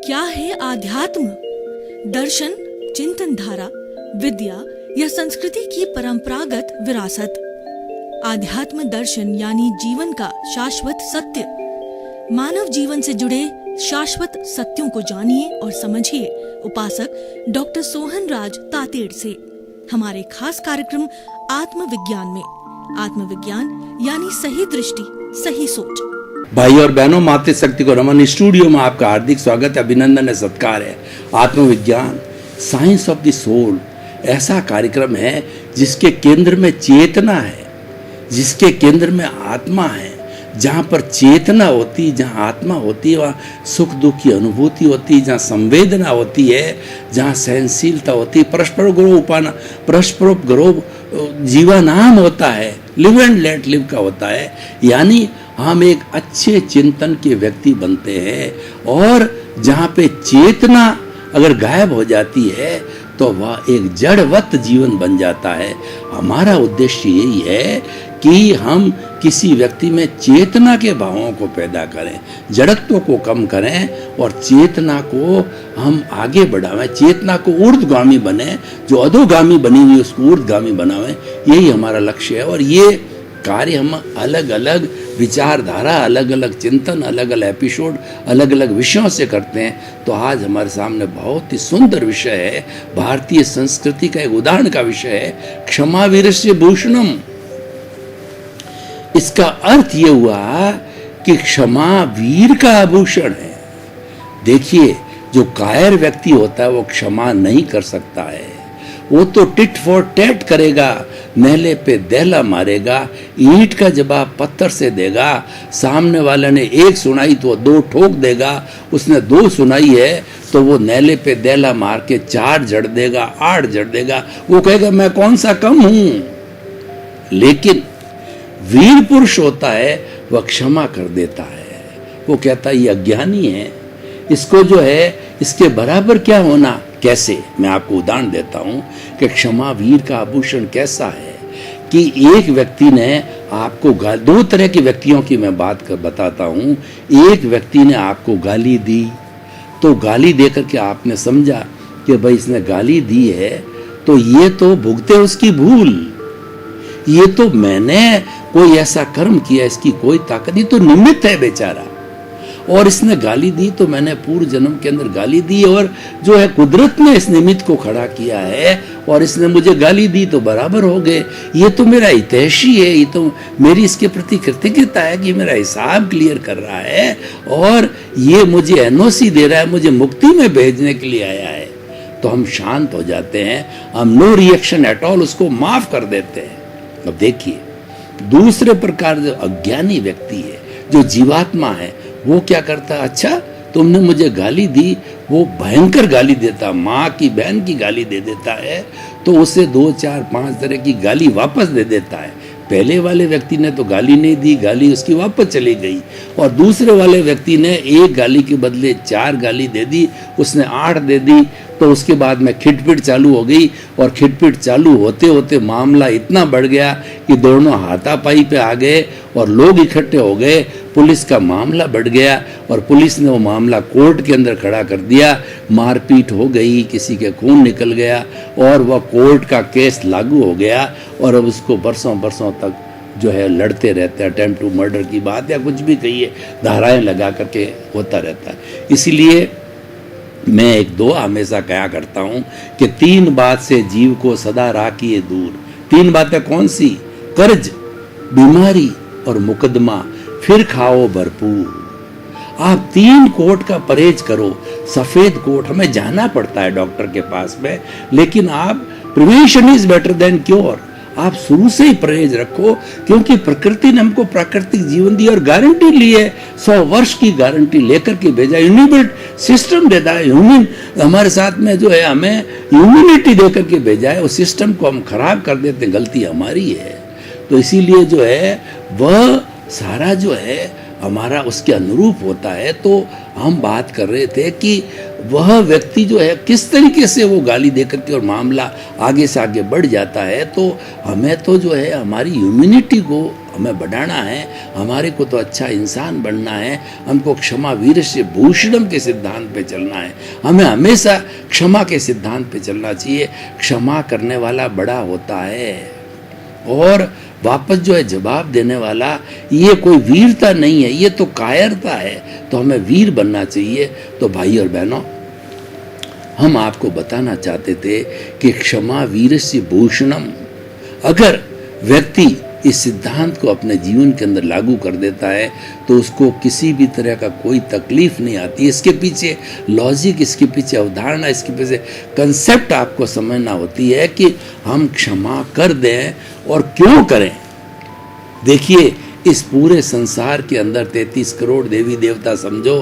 क्या है आध्यात्म? दर्शन, चिंतन धारा, विद्या या संस्कृति की परंपरागत विरासत। आध्यात्म दर्शन यानी जीवन का शाश्वत सत्य। मानव जीवन से जुड़े शाश्वत सत्यों को जानिए और समझिए उपासक डॉक्टर सोहन राज तातेड़ से हमारे खास कार्यक्रम आत्मविज्ञान में। आत्मविज्ञान यानी सही दृष्टि, सही सोच। भाई और बहनों, मातृशक्ति को नमन। स्टूडियो में आपका हार्दिक स्वागत है, अभिनंदन है, सत्कार है। आत्मविज्ञान, साइंस ऑफ द सोल, ऐसा कार्यक्रम है जिसके केंद्र में चेतना है, जिसके केंद्र में आत्मा है। जहाँ पर चेतना होती, जहाँ आत्मा होती है, वहाँ सुख दुख की अनुभूति होती है, जहाँ संवेदना होती है, जहाँ सहनशीलता होती है, परस्परोपग्रह जीवानाम होता है, लिव एंड लेट लिव का होता है। यानी हम एक अच्छे चिंतन के व्यक्ति बनते हैं। और जहाँ पे चेतना अगर गायब हो जाती है तो वह एक जड़वत जीवन बन जाता है। हमारा उद्देश्य यही है कि हम किसी व्यक्ति में चेतना के भावों को पैदा करें, जड़त्व को कम करें और चेतना को हम आगे बढ़ावें, चेतना को ऊर्ध्वगामी बने, जो अधोगामी बनी हुई उसको ऊर्ध्वगामी बनावें। यही हमारा लक्ष्य है। और ये कार्य हम अलग अलग विचारधारा, अलग अलग चिंतन, अलग अलग एपिसोड, अलग अलग विषयों से करते हैं। तो आज हमारे सामने बहुत ही सुंदर विषय है, भारतीय संस्कृति का एक उदाहरण का विषय है, क्षमा वीरस्य भूषणम। इसका अर्थ ये हुआ कि क्षमा वीर का आभूषण है। देखिए, जो कायर व्यक्ति होता है वो क्षमा नहीं कर सकता है। वो तो टिट फॉर टैट करेगा, नेले पे दहला मारेगा, ईंट का जवाब पत्थर से देगा। सामने वाले ने एक सुनाई तो दो ठोक देगा, उसने दो सुनाई है तो वो नेले पे दहला मार के 4 जड़ देगा, 8 जड़ देगा। वो कहेगा मैं कौन सा कम हूं। लेकिन वीर पुरुष होता है वह क्षमा कर देता है। वो कहता है ये अज्ञानी है, इसको जो है इसके बराबर क्या होना। कैसे? मैं आपको उदाहरण देता हूं कि क्षमा वीर का आभूषण कैसा है। कि एक व्यक्ति ने आपको दो तरह के व्यक्तियों की मैं बताता हूं। एक व्यक्ति ने आपको गाली दी, तो गाली देकर के आपने समझा कि भाई इसने गाली दी है तो ये तो भुगते उसकी भूल, ये तो मैंने कोई ऐसा कर्म किया, इसकी कोई ताकत, ये तो निमित्त है बेचारा। और इसने गाली दी तो मैंने पूर्व जन्म के अंदर गाली दी, और जो है कुदरत ने इस निमित्त को खड़ा किया है और इसने मुझे गाली दी तो बराबर हो गए। ये तो मेरा हितैषी है, ये तो मेरी इसके प्रति कृतज्ञता है कि मेरा हिसाब क्लियर कर रहा है और ये मुझे एनओसी दे रहा है, मुझे मुक्ति में भेजने के लिए आया है। तो हम शांत हो जाते हैं, हम नो रिएक्शन एट ऑल, उसको माफ कर देते हैं। अब देखिए, दूसरे प्रकार जो अज्ञानी व्यक्ति है, जो जीवात्मा है, वो क्या करता है, अच्छा तुमने मुझे गाली दी, वो भयंकर गाली देता, माँ की बहन की गाली दे देता है, तो उसे 2, 4, 5 तरह की गाली वापस दे देता है। पहले वाले व्यक्ति ने तो गाली नहीं दी, गाली उसकी वापस चली गई। और दूसरे वाले व्यक्ति ने एक गाली के बदले 4 गाली दे दी, उसने 8 दे दी। तो उसके बाद में खिटपिट चालू हो गई, और खिटपिट चालू होते होते मामला इतना बढ़ गया कि दोनों हाथापाई पे आ गए और लोग इकट्ठे हो गए। पुलिस का मामला बढ़ गया और पुलिस ने वो मामला कोर्ट के अंदर खड़ा कर दिया। मारपीट हो गई, किसी के खून निकल गया और वह कोर्ट का केस लागू हो गया। और अब उसको बरसों बरसों तक जो है लड़ते रहते हैं। अटेम्प्ट टू मर्डर की बात या कुछ भी कहिए, धाराएं लगा करके होता रहता है। इसीलिए मैं एक दुआ हमेशा कहा करता हूं कि 3 बात से जीव को सदा राखिए दूर। 3 बातें कौन सी? कर्ज, बीमारी और मुकदमा, फिर खाओ भरपूर। आप 3 कोट का परहेज करो। सफेद कोट हमें जाना पड़ता है डॉक्टर के पास में, लेकिन आप prevention is better than cure. आप शुरू से ही परहेज रखो, क्योंकि प्रकृति ने हमको प्राकृतिक जीवन दी और गारंटी ली है, 100 वर्ष की गारंटी लेकर के भेजा। ह्यूमन सिस्टम देता है, ह्यूमन हमारे साथ में जो है हमें ह्यूमैनिटी देकर के भेजा है। उस सिस्टम को हम खराब कर देते, गलती हमारी है। तो इसीलिए जो है वह सारा जो है हमारा उसके अनुरूप होता है। तो हम बात कर रहे थे कि वह व्यक्ति जो है किस तरीके से वो गाली देकर के और मामला आगे से आगे बढ़ जाता है। तो हमें तो जो है हमारी ह्यूमैनिटी को हमें बढ़ाना है, हमारे को तो अच्छा इंसान बनना है, हमको क्षमा वीरस्य भूषणम के सिद्धांत पे चलना है। हमें हमेशा क्षमा के सिद्धांत पे चलना चाहिए। क्षमा करने वाला बड़ा होता है और वापस जो है जवाब देने वाला, ये कोई वीरता नहीं है, ये तो कायरता है। तो हमें वीर बनना चाहिए। तो भाई और बहनों, हम आपको बताना चाहते थे कि क्षमा वीरस्य भूषणम, अगर व्यक्ति इस सिद्धांत को अपने जीवन के अंदर लागू कर देता है तो उसको किसी भी तरह का कोई तकलीफ नहीं आती। इसके पीछे लॉजिक, इसके पीछे अवधारणा, इसके पीछे कंसेप्ट आपको समझना होती है कि हम क्षमा कर दें और क्यों करें। देखिए, इस पूरे संसार के अंदर 33 करोड़ देवी देवता समझो,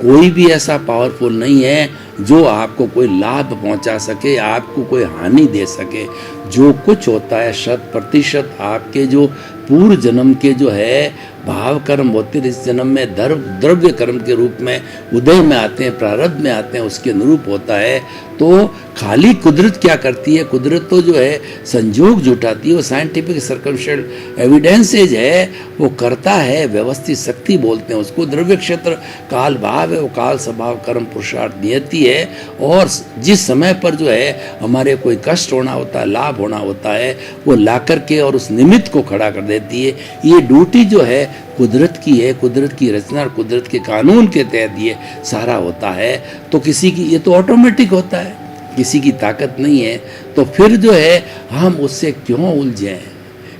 कोई भी ऐसा पावरफुल नहीं है जो आपको कोई लाभ पहुंचा सके, आपको कोई हानि दे सके। जो कुछ होता है 100% आपके जो पूर्व जन्म के जो है भाव कर्म होते हैं, इस जन्म में द्रव्य कर्म के रूप में उदय में आते हैं, प्रारब्ध में आते हैं, उसके अनुरूप होता है। तो खाली कुदरत क्या करती है, कुदरत तो जो है संजोग जुटाती है, वो साइंटिफिक सर्कमस्टेंशियल एविडेंसेज है, वो करता है, व्यवस्थित शक्ति बोलते हैं उसको। द्रव्य क्षेत्र काल भाव है, वो काल स्वभाव कर्म पुरुषार्थ नियति है। और जिस समय पर जो है हमारे कोई कष्ट होना होता है, लाभ होना होता है, वो ला करके और उस निमित्त को खड़ा कर देती है। ये ड्यूटी जो है कुदरत की है, कुदरत की रचना और कुदरत के कानून के तहत ये सारा होता है। तो किसी की, ये तो ऑटोमेटिक होता है, किसी की ताकत नहीं है। तो फिर जो है हम उससे क्यों उलझे,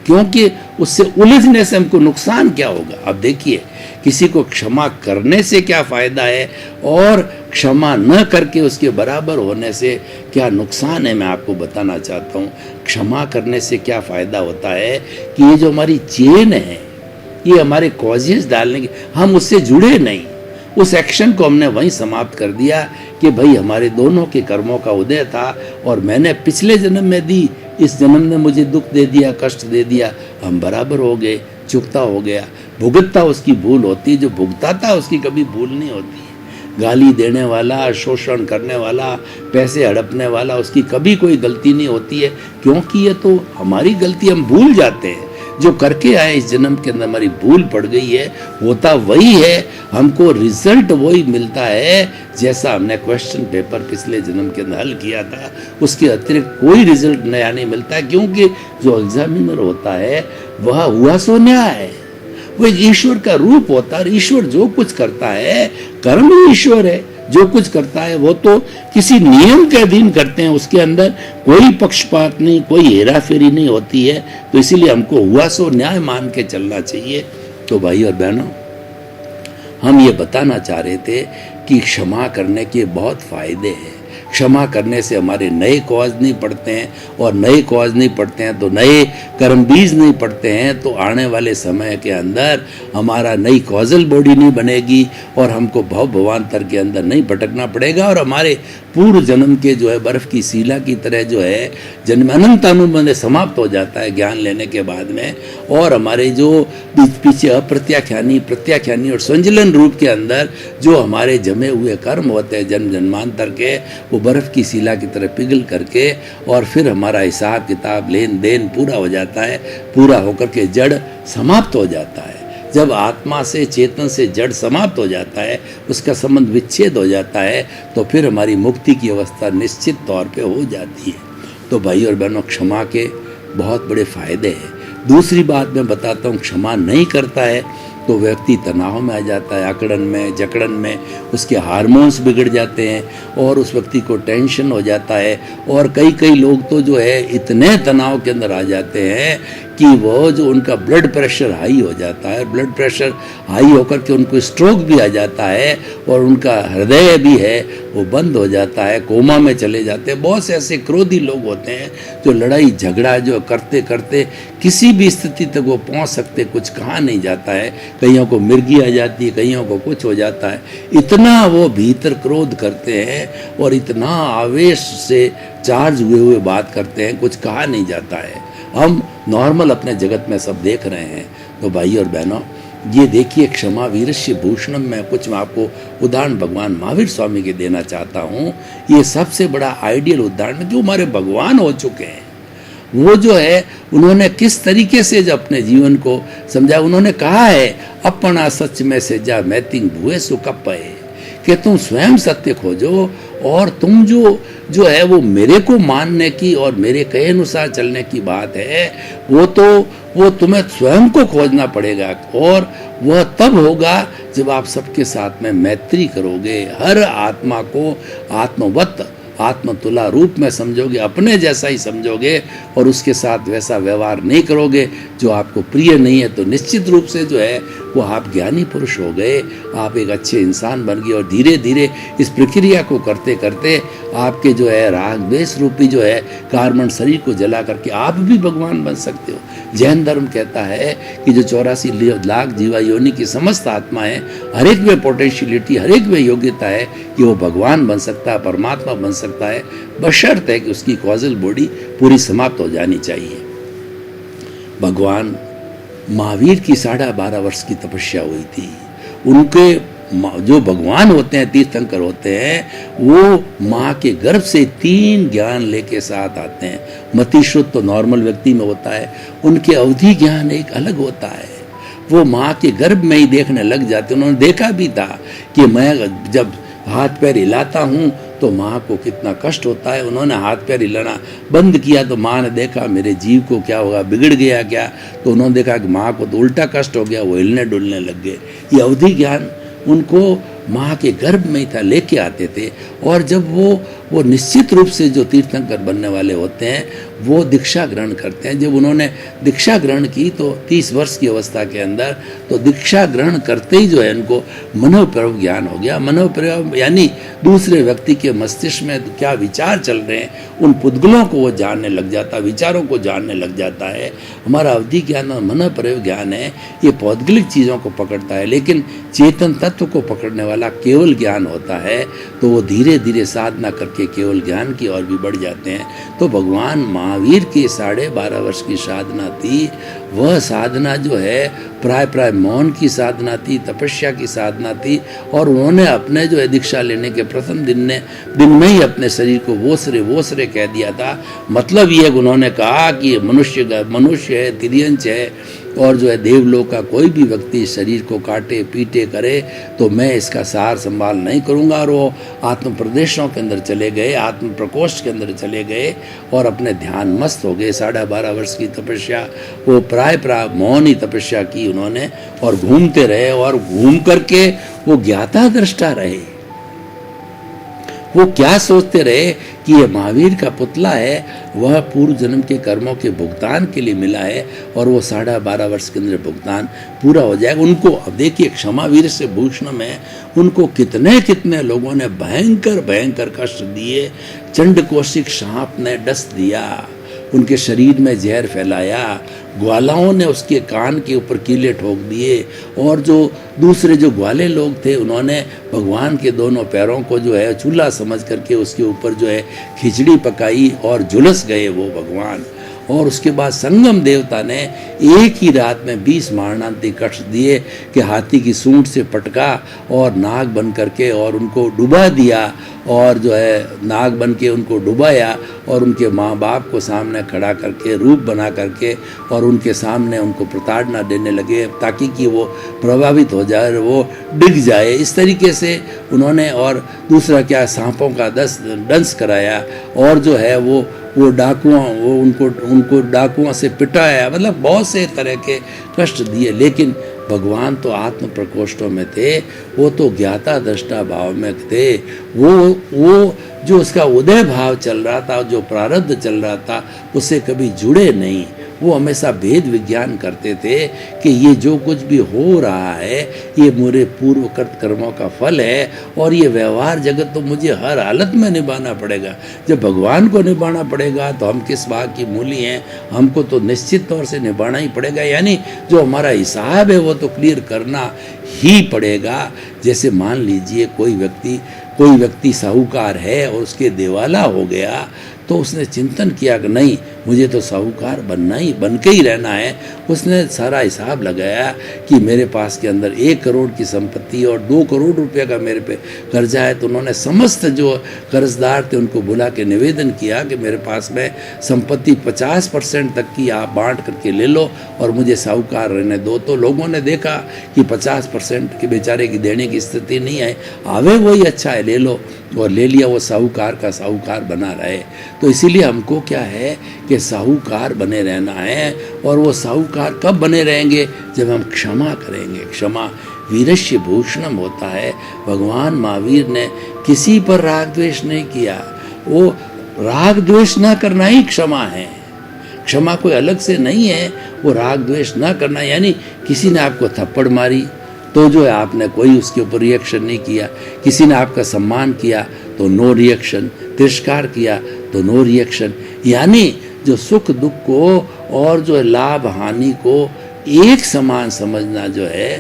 क्योंकि उससे उलझने से हमको नुकसान क्या होगा। अब देखिए, किसी को क्षमा करने से क्या फायदा है और क्षमा न करके उसके बराबर होने से क्या नुकसान है, मैं आपको बताना चाहता हूँ। क्षमा करने से क्या फायदा होता है कि ये जो हमारी चेन है, ये हमारे कॉजेस डालने के, हम उससे जुड़े नहीं, उस एक्शन को हमने वहीं समाप्त कर दिया कि भाई हमारे दोनों के कर्मों का उदय था और मैंने पिछले जन्म में दी, इस जन्म ने मुझे दुख दे दिया, कष्ट दे दिया, हम बराबर हो गए, चुकता हो गया। भुगतता उसकी भूल होती है, जो भुगताता उसकी कभी भूल नहीं होती। गाली देने वाला, शोषण करने वाला, पैसे हड़पने वाला, उसकी कभी कोई गलती नहीं होती है, क्योंकि ये तो हमारी गलती, हम भूल जाते हैं। जो करके आए इस जन्म के अंदर हमारी भूल पड़ गई है, होता वही है, हमको रिजल्ट वही मिलता है जैसा हमने क्वेश्चन पेपर पिछले जन्म के अंदर हल किया था। उसके अतिरिक्त कोई रिजल्ट नया नहीं मिलता है, क्योंकि जो एग्जामिनर होता है वह हुआ सो न्याय है, वो ईश्वर का रूप होता है। ईश्वर जो कुछ करता है, कर्म ही ईश्वर है, जो कुछ करता है वो तो किसी नियम के अधीन करते हैं, उसके अंदर कोई पक्षपात नहीं, कोई हेरा फेरी नहीं होती है। तो इसीलिए हमको हुआ सो न्याय मान के चलना चाहिए। तो भाई और बहनों, हम ये बताना चाह रहे थे कि क्षमा करने के बहुत फायदे हैं। क्षमा करने से हमारे नए कॉज नहीं पड़ते हैं, और नए कॉज नहीं पड़ते हैं तो नए कर्म बीज नहीं पड़ते हैं। तो आने वाले समय के अंदर हमारा नई कॉजल बॉडी नहीं बनेगी और हमको भव भवान्तर के अंदर नहीं भटकना पड़ेगा, और हमारे पूर्व जन्म के जो है बर्फ की शिला की तरह जो है जन्म अनंत अनुबंध समाप्त हो जाता है ज्ञान लेने के बाद में। और हमारे जो पीछे अप्रत्याख्यानी, प्रत्याख्यानी और संजलन रूप के अंदर जो हमारे जमे हुए कर्म होते हैं जन्म जन्मांतर के, वो बर्फ की शिला की तरह पिघल करके और फिर हमारा हिसाब किताब लेन देन पूरा हो जाता है। पूरा होकर के जड़ समाप्त हो जाता है। जब आत्मा से, चेतन से जड़ समाप्त हो जाता है, उसका संबंध विच्छेद हो जाता है, तो फिर हमारी मुक्ति की अवस्था निश्चित तौर पे हो जाती है। तो भाई और बहनों, क्षमा के बहुत बड़े फायदे हैं। दूसरी बात मैं बताता हूँ, क्षमा नहीं करता है तो व्यक्ति तनाव में आ जाता है, अकड़न में, जकड़न में, उसके हार्मोन्स बिगड़ जाते हैं और उस व्यक्ति को टेंशन हो जाता है। और कई लोग तो जो है इतने तनाव के अंदर आ जाते हैं कि वो जो उनका ब्लड प्रेशर हाई हो जाता है, ब्लड प्रेशर हाई होकर के उनको स्ट्रोक भी आ जाता है और उनका हृदय भी है वो बंद हो जाता है, कोमा में चले जाते हैं। बहुत से ऐसे क्रोधी लोग होते हैं जो लड़ाई झगड़ा जो करते करते किसी भी स्थिति तक वो पहुंच सकते, कुछ कहा नहीं जाता है। कईयों को मिर्गी आ जाती है, कईयों को कुछ हो जाता है। इतना वो भीतर क्रोध करते हैं और इतना आवेश से चार्ज हुए बात करते हैं, कुछ कहा नहीं जाता है। हम नॉर्मल अपने जगत में सब देख रहे हैं। तो भाई और बहनों, ये देखिए, क्षमा वीरस्य भूषणम में कुछ मैं आपको उदाहरण भगवान महावीर स्वामी के देना चाहता हूँ। ये सबसे बड़ा आइडियल उदाहरण जो हमारे भगवान हो चुके हैं। वो जो है उन्होंने किस तरीके से जो अपने जीवन को समझा। उन्होंने कहा है अपना सच में से जा मैतिंग भुए सो कप है, कि तुम स्वयं सत्य खोजो और तुम जो है वो मेरे को मानने की और मेरे कहे अनुसार चलने की बात है, वो तुम्हें स्वयं को खोजना पड़ेगा। और वह तब होगा जब आप सबके साथ में मैत्री करोगे, हर आत्मा को आत्मवत आत्मतुला रूप में समझोगे, अपने जैसा ही समझोगे और उसके साथ वैसा व्यवहार नहीं करोगे जो आपको प्रिय नहीं है, तो निश्चित रूप से जो है वो आप ज्ञानी पुरुष हो गए, आप एक अच्छे इंसान बन गए। और धीरे धीरे इस प्रक्रिया को करते करते आपके जो है राग द्वेष रूपी जो है कार्बन शरीर को जला करके आप भी भगवान बन सकते हो। जैन धर्म कहता है कि जो 84 लाख जीवा योनि की समस्त आत्मा है, हर एक में पोटेंशियलिटी, हर एक में योग्यता है कि वो भगवान बन सकता है, परमात्मा बन सकता है, बशर्त है कि उसकी कॉजल बॉडी पूरी समाप्त हो जानी चाहिए। भगवान महावीर की 12.5 वर्ष की तपस्या हुई थी। उनके जो भगवान होते हैं, तीर्थंकर होते हैं, वो माँ के गर्भ से 3 ज्ञान लेके साथ आते हैं। मतिश्रुत तो नॉर्मल व्यक्ति में होता है, उनके अवधि ज्ञान एक अलग होता है। वो माँ के गर्भ में ही देखने लग जाते। उन्होंने देखा भी था कि मैं जब हाथ पैर हिलाता हूँ तो माँ को कितना कष्ट होता है। उन्होंने हाथ पैर हिलाना बंद किया तो माँ ने देखा मेरे जीव को क्या होगा, बिगड़ गया क्या, तो उन्होंने देखा कि माँ को तो उल्टा कष्ट हो गया, वो हिलने डुलने लग गए। ये अवधि ज्ञान उनको माँ के गर्भ में ही था, लेके आते थे। और जब वो निश्चित रूप से जो तीर्थंकर बनने वाले होते हैं वो दीक्षा ग्रहण करते हैं। जब उन्होंने दीक्षा ग्रहण की तो 30 वर्ष की अवस्था के अंदर, तो दीक्षा ग्रहण करते ही जो है उनको मनोप्रव ज्ञान हो गया। मनोप्रव यानी दूसरे व्यक्ति के मस्तिष्क में क्या विचार चल रहे हैं, उन पुद्गलों को वो जानने लग जाता, विचारों को जानने लग जाता है। हमारा अवधि ज्ञान और मनोप्रव ज्ञान है, ये पौद्गलिक चीज़ों को पकड़ता है, लेकिन चेतन तत्व को पकड़ने वाला केवल ज्ञान होता है। तो वो धीरे धीरे साधना करके केवल ज्ञान की ओर भी बढ़ जाते हैं। तो भगवान महावीर की 12.5 वर्ष की साधना थी। वह साधना जो है प्राय मौन की साधना थी, तपस्या की साधना थी। और उन्होंने अपने जो है दीक्षा लेने के प्रथम दिन में ही अपने शरीर को वोसरे कह दिया था। मतलब ये उन्होंने कहा कि मनुष्य है, तिर्यंच है, और जो है देवलोक का कोई भी व्यक्ति शरीर को काटे पीटे करे तो मैं इसका सार संभाल नहीं करूँगा। और वो आत्म प्रदेशों के अंदर चले गए, आत्म प्रकोष्ठ के अंदर चले गए और अपने ध्यान मस्त हो गए। 12.5 वर्ष की तपस्या, वो प्राय मौन ही तपस्या की उन्होंने, और घूमते रहे और घूम करके वो ज्ञाता दृष्टा रहे। वो क्या सोचते रहे कि ये महावीर का पुतला है, वह पूर्व जन्म के कर्मों के भुगतान के लिए मिला है और वो 12.5 वर्ष के अंदर भुगतान पूरा हो जाएगा। उनको अब देखिए क्षमावीर से भूषण में उनको कितने लोगों ने भयंकर कष्ट दिए। चंडकोशिक सांप ने डस दिया, उनके शरीर में जहर फैलाया, ग्वालाओं ने उसके कान के ऊपर कीले ठोक दिए, और जो दूसरे जो ग्वाले लोग थे उन्होंने भगवान के दोनों पैरों को जो है चूल्हा समझ करके उसके ऊपर जो है खिचड़ी पकाई और झुलस गए वो भगवान। और उसके बाद संगम देवता ने एक ही रात में 20 मारणांतिक कष्ट दिए कि हाथी की सूंड से पटका और नाग बन करके और उनको डुबा दिया, और जो है नाग बन के उनको डुबाया और उनके माँ बाप को सामने खड़ा करके रूप बना करके और उनके सामने उनको प्रताड़ना देने लगे ताकि कि वो प्रभावित हो जाए, वो डिग जाए। इस तरीके से उन्होंने, और दूसरा क्या, सांपों का दंश कराया, और जो है वो डाकुओं उनको डाकुओं से पिटाया। मतलब बहुत से तरह के कष्ट दिए। लेकिन भगवान तो आत्म प्रकोष्ठों में थे, वो तो ज्ञाता दृष्टा भाव में थे। वो जो उसका उदय भाव चल रहा था, जो प्रारब्ध चल रहा था, उससे कभी जुड़े नहीं। वो हमेशा भेद विज्ञान करते थे कि ये जो कुछ भी हो रहा है ये मेरे पूर्वकृत कर्मों का फल है, और ये व्यवहार जगत तो मुझे हर हालत में निभाना पड़ेगा। जब भगवान को निभाना पड़ेगा तो हम किस भाग की मूली हैं, हमको तो निश्चित तौर से निभाना ही पड़ेगा। यानी जो हमारा हिसाब है वो तो क्लियर करना ही पड़ेगा। जैसे मान लीजिए कोई व्यक्ति साहूकार है और उसके दिवाला हो गया, तो उसने चिंतन किया कि नहीं, मुझे तो साहूकार बन के ही रहना है। उसने सारा हिसाब लगाया कि मेरे पास के अंदर 1 करोड़ की संपत्ति और 2 करोड़ रुपए का मेरे पे कर्जा है। तो उन्होंने समस्त जो कर्जदार थे उनको बुला के निवेदन किया कि मेरे पास में संपत्ति 50% तक की आप बांट करके ले लो और मुझे साहूकार रहने दो। तो लोगों ने देखा कि 50% के बेचारे की देने की स्थिति नहीं है, आवे वही अच्छा है, ले लो, और ले लिया। वो साहूकार का साहूकार बना रहे। तो इसीलिए हमको क्या है कि साहूकार बने रहना है। और वो साहूकार कब बने रहेंगे? जब हम क्षमा करेंगे। क्षमा वीरस्य भूषणम होता है। भगवान महावीर ने किसी पर राग द्वेष नहीं किया। वो राग द्वेष ना करना ही क्षमा है। क्षमा कोई अलग से नहीं है, वो राग द्वेष ना करना। यानी किसी ने आपको थप्पड़ मारी तो जो है आपने कोई उसके ऊपर रिएक्शन नहीं किया, किसी ने आपका सम्मान किया तो नो रिएक्शन, तिरस्कार किया तो नो रिएक्शन। यानी जो सुख दुख को और जो लाभ हानि को एक समान समझना जो है,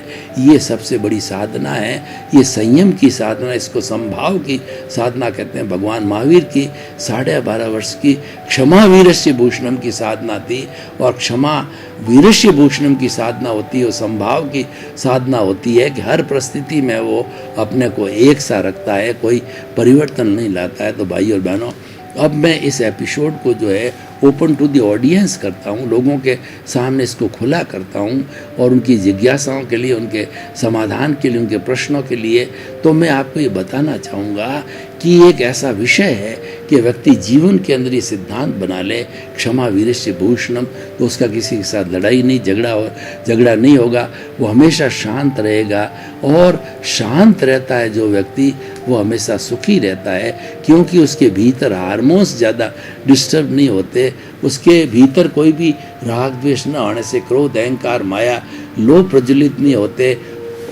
ये सबसे बड़ी साधना है। ये संयम की साधना, इसको समभाव की साधना कहते हैं। भगवान महावीर की 12.5 वर्ष की क्षमा वीरस्य भूषणम की साधना थी। और क्षमा वीरस्य भूषणम की साधना होती है, वो समभाव की साधना होती है कि हर परिस्थिति में वो अपने को एक सा रखता है, कोई परिवर्तन नहीं लाता है। तो भाई और बहनों, अब मैं इस एपिसोड को जो है ओपन टू द ऑडियंस करता हूँ, लोगों के सामने इसको खुला करता हूँ और उनकी जिज्ञासाओं के लिए, उनके समाधान के लिए, उनके प्रश्नों के लिए। तो मैं आपको ये बताना चाहूँगा कि एक ऐसा विषय है कि व्यक्ति जीवन के अंदर ये सिद्धांत बना ले, क्षमा वीरस्य भूषणम, तो उसका किसी के साथ लड़ाई नहीं, झगड़ा नहीं होगा। वो हमेशा शांत रहेगा। और शांत रहता है जो व्यक्ति, वो हमेशा सुखी रहता है, क्योंकि उसके भीतर हार्मोन्स ज़्यादा डिस्टर्ब नहीं होते। उसके भीतर कोई भी राग द्वेष न होने से क्रोध, अहंकार, माया, लोभ प्रज्वलित नहीं होते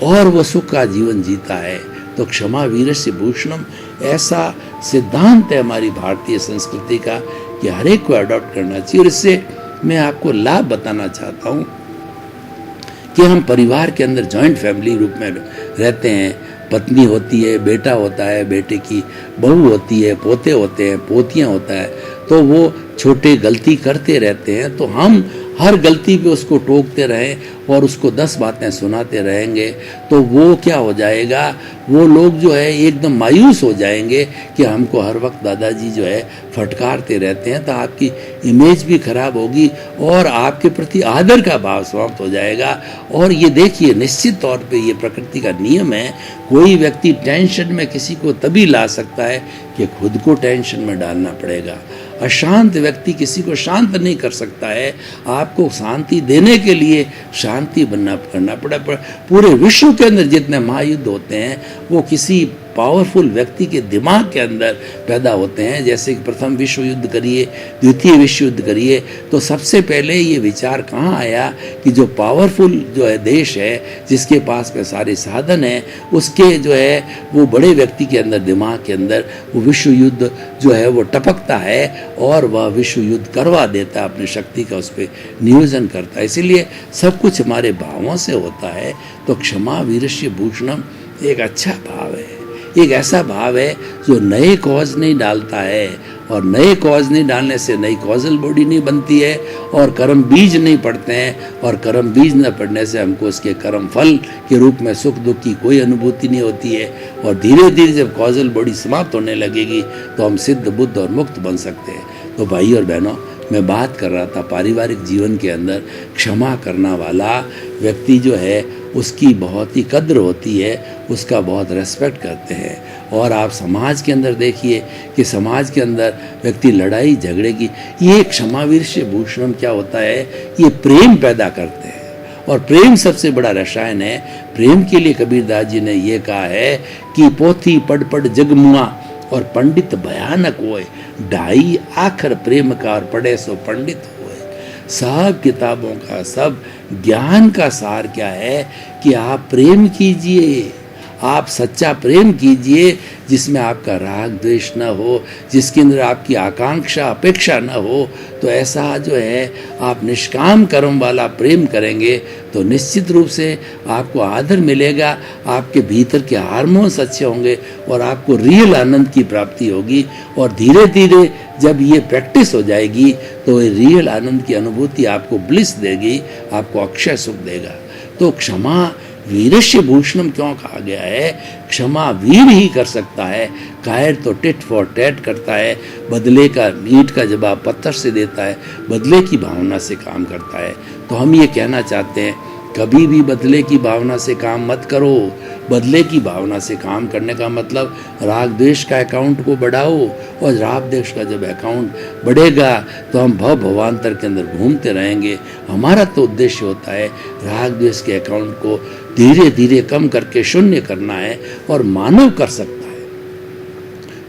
और वो सुख का जीवन जीता है। तो क्षमा वीरस्य भूषणम ऐसा सिद्धांत है हमारी भारतीय संस्कृति का कि हर एक को अडॉप्ट करना चाहिए। और इससे मैं आपको लाभ बताना चाहता हूँ कि हम परिवार के अंदर जॉइंट फैमिली रूप में रहते हैं। पत्नी होती है, बेटा होता है, बेटे की बहू होती है, पोते होते हैं, पोतियाँ होता है। तो वो छोटे गलती करते रहते हैं, तो हम हर गलती पे उसको टोकते रहें और उसको 10 बातें सुनाते रहेंगे, तो वो क्या हो जाएगा, वो लोग जो है एकदम मायूस हो जाएंगे कि हमको हर वक्त दादाजी जो है फटकारते रहते हैं। तो आपकी इमेज भी खराब होगी और आपके प्रति आदर का भाव समाप्त हो जाएगा। और ये देखिए, निश्चित तौर पे ये प्रकृति का नियम है। कोई व्यक्ति टेंशन में किसी को तभी ला सकता है कि खुद को टेंशन में डालना पड़ेगा। अशांत व्यक्ति किसी को शांत नहीं कर सकता है। आपको शांति देने के लिए शांति करना पड़ा। पूरे विश्व के अंदर जितने महायुद्ध होते हैं वो किसी पावरफुल व्यक्ति के दिमाग के अंदर पैदा होते हैं। जैसे कि प्रथम विश्व युद्ध करिए, द्वितीय विश्व युद्ध करिए, तो सबसे पहले ये विचार कहाँ आया कि जो पावरफुल जो है देश है, जिसके पास में सारे साधन हैं, उसके जो है वो बड़े व्यक्ति के अंदर, दिमाग के अंदर वो विश्व युद्ध जो है वो टपकता है और वह विश्व युद्ध करवा देता है, अपनी शक्ति का उस पर नियोजन करता है। इसीलिए सब कुछ हमारे भावों से होता है। तो क्षमा वीरस्य भूषणम एक अच्छा भाव है, एक ऐसा भाव है जो नए कॉज नहीं डालता है। और नए कॉज नहीं डालने से नई कॉजल बॉडी नहीं बनती है और कर्म बीज नहीं पड़ते हैं। और कर्म बीज न पड़ने से हमको उसके कर्म फल के रूप में सुख दुख की कोई अनुभूति नहीं होती है। और धीरे धीरे जब कॉजल बॉडी समाप्त होने लगेगी तो हम सिद्ध, बुद्ध और मुक्त बन सकते हैं। तो भाई और बहनों, मैं बात कर रहा था पारिवारिक जीवन के अंदर क्षमा करना वाला व्यक्ति जो है उसकी बहुत ही कद्र होती है, उसका बहुत रेस्पेक्ट करते हैं। और आप समाज के अंदर देखिए कि समाज के अंदर व्यक्ति लड़ाई झगड़े की, ये क्षमा वीरस्य भूषणम क्या होता है, ये प्रेम पैदा करते हैं। और प्रेम सबसे बड़ा रसायन है। प्रेम के लिए कबीरदास जी ने ये कहा है कि पोथी पढ़ पढ़ जगमुआ और पंडित भयानक होए, ढाई आखर प्रेम का और पढ़े सो पंडित होए। सब किताबों का, सब ज्ञान का सार क्या है कि आप प्रेम कीजिए, आप सच्चा प्रेम कीजिए जिसमें आपका राग द्वेष न हो, जिसके अंदर आपकी आकांक्षा अपेक्षा न हो। तो ऐसा जो है आप निष्काम कर्म वाला प्रेम करेंगे तो निश्चित रूप से आपको आदर मिलेगा, आपके भीतर के हार्मोन्स अच्छे होंगे और आपको रियल आनंद की प्राप्ति होगी। और धीरे धीरे जब ये प्रैक्टिस हो जाएगी तो ये रियल आनंद की अनुभूति आपको ब्लिस देगी, आपको अक्षय सुख देगा। तो क्षमा वीरस्य भूषणम क्यों कहा गया है? क्षमा वीर ही कर सकता है, कायर तो टिट फॉर टैट करता है, बदले का ईंट का जवाब पत्थर से देता है, बदले की भावना से काम करता है। तो हम ये कहना चाहते हैं कभी भी बदले की भावना से काम मत करो। बदले की भावना से काम करने का मतलब राग द्वेष का अकाउंट को बढ़ाओ, और राग द्वेष का जब अकाउंट बढ़ेगा तो हम भवांतर के अंदर घूमते रहेंगे। हमारा तो उद्देश्य होता है राग द्वेष के अकाउंट को धीरे धीरे कम करके शून्य करना है, और मानव कर सकता है।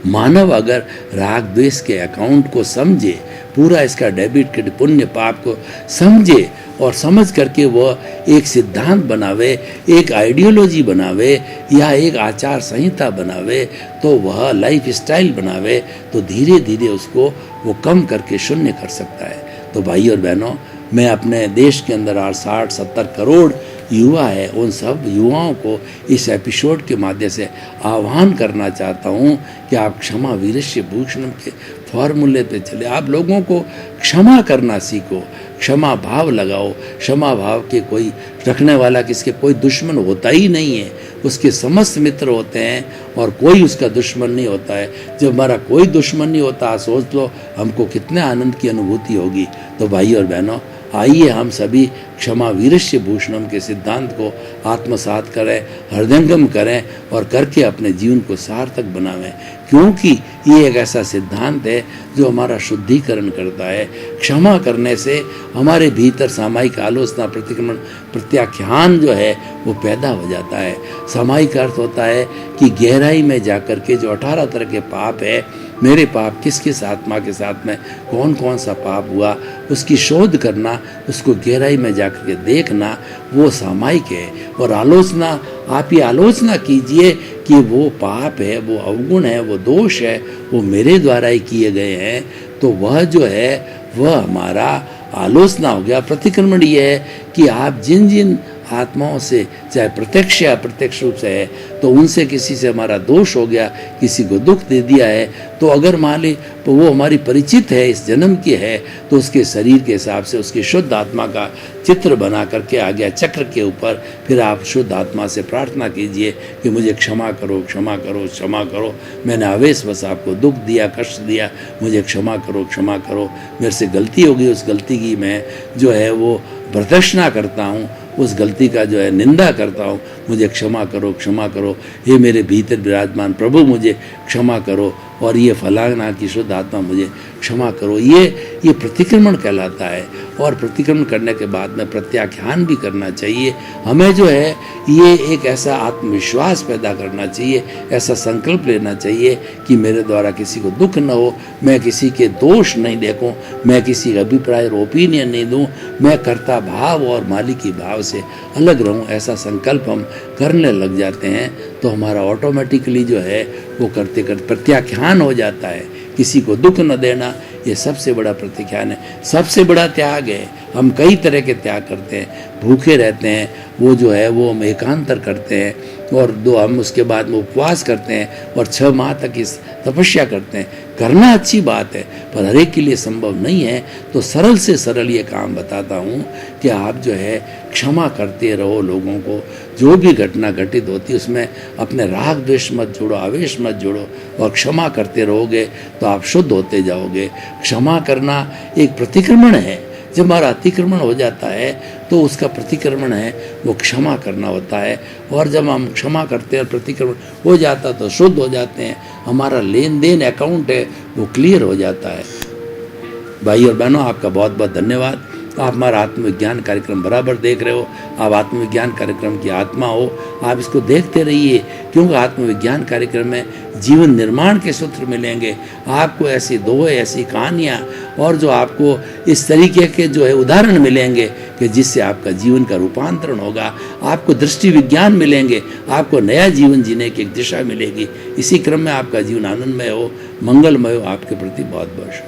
मानव अगर राग द्वेष के अकाउंट को समझे, पूरा इसका डेबिट क्रेडिट पुण्य पाप को समझे और समझ करके वह एक सिद्धांत बनावे, एक आइडियोलॉजी बनावे या एक आचार संहिता बनावे, तो वह लाइफ स्टाइल बनावे, तो धीरे धीरे उसको वो कम करके शून्य कर सकता है। तो भाई और बहनों, मैं अपने देश के अंदर 60-70 करोड़ युवा है, उन सब युवाओं को इस एपिसोड के माध्यम से आह्वान करना चाहता हूँ कि आप क्षमा वीरस्य भूषणम के फॉर्मूले पे चले। आप लोगों को क्षमा करना सीखो, क्षमा भाव लगाओ। क्षमा भाव के कोई रखने वाला किसके कोई दुश्मन होता ही नहीं है, उसके समस्त मित्र होते हैं और कोई उसका दुश्मन नहीं होता है। जब हमारा कोई दुश्मन नहीं होता, सोच लो हमको कितने आनंद की अनुभूति होगी। तो भाई और बहनों, आइए हम सभी क्षमा वीरस्य भूषणम के सिद्धांत को आत्मसात करें, हृदयंगम करें और करके अपने जीवन को सार्थक बनावें, क्योंकि ये एक ऐसा सिद्धांत है जो हमारा शुद्धिकरण करता है। क्षमा करने से हमारे भीतर सामायिक आलोचना, प्रतिक्रमण, प्रत्याख्यान जो है वो पैदा हो जाता है। सामायिक अर्थ होता है कि गहराई में जाकर के जो 18 तरह के पाप है, मेरे पाप किस किस आत्मा के साथ में कौन कौन सा पाप हुआ, उसकी शोध करना, उसको गहराई में जाकर के देखना, वो सामायिक है। और आलोचना, आप ये आलोचना कीजिए कि वो पाप है, वो अवगुण है, वो दोष है, वो मेरे द्वारा ही किए गए हैं, तो वह जो है वह हमारा आलोचना हो गया। प्रतिक्रमण ये है कि आप जिन जिन आत्माओं से, चाहे प्रत्यक्ष या अप्रत्यक्ष रूप से है, तो उनसे किसी से हमारा दोष हो गया, किसी को दुख दे दिया है, तो अगर मान ली तो वो हमारी परिचित है, इस जन्म की है, तो उसके शरीर के हिसाब से उसकी शुद्ध आत्मा का चित्र बना करके आ गया चक्र के ऊपर। फिर आप शुद्ध आत्मा से प्रार्थना कीजिए कि मुझे क्षमा करो, क्षमा करो, क्षमा करो, मैंने आवेशवश आपको दुख दिया, कष्ट दिया, मुझे क्षमा करो, क्षमा करो, मेरे से गलती हो गई, उस गलती की मैं जो है वो प्रदर्शना करता हूँ, उस गलती का जो है निंदा करता हूँ, मुझे क्षमा करो, क्षमा करो, ये मेरे भीतर विराजमान प्रभु मुझे क्षमा करो, और ये फलाना की शुद्ध आत्मा मुझे क्षमा करो। ये प्रतिक्रमण कहलाता है। और प्रतिक्रमण करने के बाद में प्रत्याख्यान भी करना चाहिए। हमें जो है ये एक ऐसा आत्मविश्वास पैदा करना चाहिए, ऐसा संकल्प लेना चाहिए कि मेरे द्वारा किसी को दुख न हो, मैं किसी के दोष नहीं देखूं, मैं किसी का अभिप्राय और ओपिनियन नहीं दूं, मैं कर्ता भाव और मालिकी भाव से अलग रहूं। ऐसा संकल्प हम करने लग जाते हैं तो हमारा ऑटोमेटिकली जो है वो करते करते प्रत्याख्यान हो जाता है। किसी को दुख न देना, ये सबसे बड़ा प्रतिख्यान है, सबसे बड़ा त्याग है। हम कई तरह के त्याग करते हैं, भूखे रहते हैं, वो जो है वो हम एकांतर करते हैं, और हम उसके बाद में उपवास करते हैं और 6 माह तक इस तपस्या करते हैं। करना अच्छी बात है, पर हर एक के लिए संभव नहीं है। तो सरल से सरल ये काम बताता हूँ कि आप जो है क्षमा करते रहो लोगों को। जो भी घटना घटित होती है उसमें अपने राग द्वेष मत जोड़ो, आवेश मत जोड़ो, और क्षमा करते रहोगे तो आप शुद्ध होते जाओगे। क्षमा करना एक प्रतिक्रमण है। जब हमारा अतिक्रमण हो जाता है तो उसका प्रतिक्रमण है वो क्षमा करना होता है, और जब हम क्षमा करते हैं, प्रतिक्रमण हो जाता तो शुद्ध हो जाते हैं, हमारा लेन देन अकाउंट है वो क्लियर हो जाता है। भाई और बहनों, आपका बहुत बहुत धन्यवाद। आप हमारा आत्मविज्ञान कार्यक्रम बराबर देख रहे हो, आप आत्मविज्ञान कार्यक्रम की आत्मा हो, आप इसको देखते रहिए, क्योंकि आत्मविज्ञान कार्यक्रम में जीवन निर्माण के सूत्र मिलेंगे आपको, ऐसी दोहे, ऐसी कहानियाँ और जो आपको इस तरीके के जो है उदाहरण मिलेंगे कि जिससे आपका जीवन का रूपांतरण होगा, आपको दृष्टि विज्ञान मिलेंगे, आपको नया जीवन जीने की एक दिशा मिलेगी। इसी क्रम में आपका जीवन आनंदमय हो, मंगलमय हो। आपके प्रति बहुत बहुत शुभ।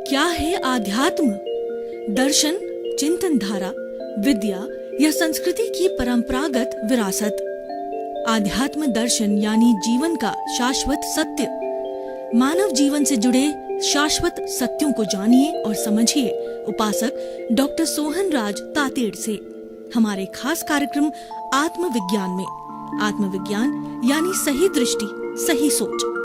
क्या है आध्यात्म? दर्शन, चिंतन धारा, विद्या या संस्कृति की परंपरागत विरासत। आध्यात्म दर्शन यानी जीवन का शाश्वत सत्य। मानव जीवन से जुड़े शाश्वत सत्यों को जानिए और समझिए उपासक डॉक्टर सोहन राज तातेड़ से हमारे खास कार्यक्रम आत्मविज्ञान में। आत्मविज्ञान यानी सही दृष्टि, सही सोच।